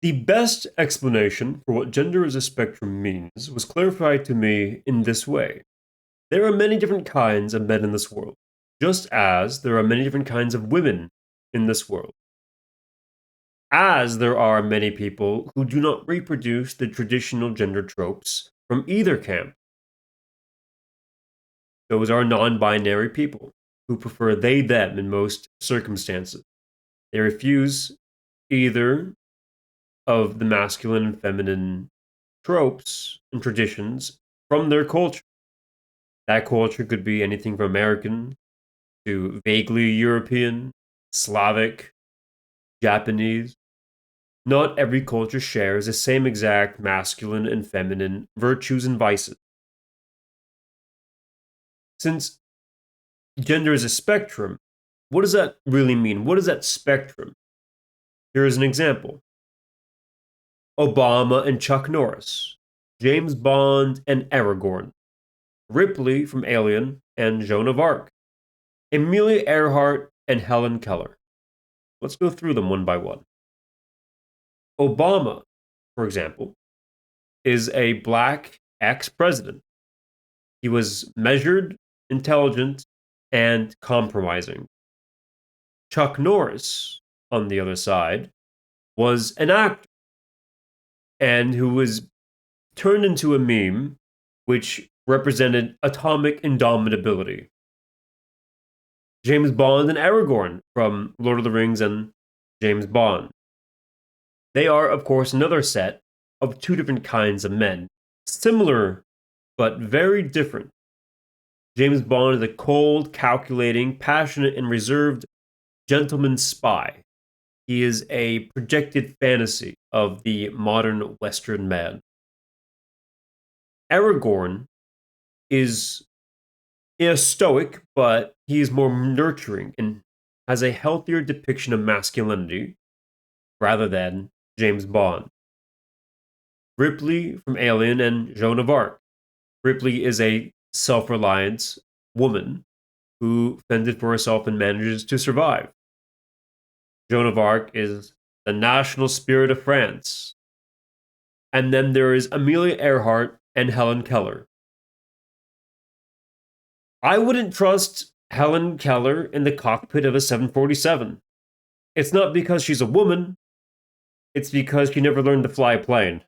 The best explanation for what gender as a spectrum means was clarified to me in this way. There are many different kinds of men in this world, just as there are many different kinds of women in this world. As there are many people who do not reproduce the traditional gender tropes from either camp. Those are non binary people who prefer they them in most circumstances. They refuse either of the masculine and feminine tropes and traditions from their culture. That culture could be anything from American to vaguely European, Slavic, Japanese. Not every culture shares the same exact masculine and feminine virtues and vices. Since gender is a spectrum, what does that really mean? What is that spectrum? Here is an example: Obama and Chuck Norris, James Bond and Aragorn, Ripley from Alien and Joan of Arc, Amelia Earhart and Helen Keller. Let's go through them one by one. Obama, for example, is a black ex president. He was measured, intelligent, and compromising. Chuck Norris, on the other side, was an actor and who was turned into a meme which represented atomic indomitability. James Bond and Aragorn from Lord of the Rings and James Bond. They are, of course, another set of two different kinds of men, similar but very different. James Bond is a cold, calculating, passionate, and reserved gentleman spy. He is a projected fantasy of the modern Western man. Aragorn is stoic, but he is more nurturing and has a healthier depiction of masculinity rather than James Bond. Ripley from Alien and Joan of Arc. Ripley is a self reliant woman who fended for herself and manages to survive. Joan of Arc is the national spirit of France. And then there is Amelia Earhart and Helen Keller. I wouldn't trust Helen Keller in the cockpit of a 747. It's not because she's a woman, it's because she never learned to fly a plane.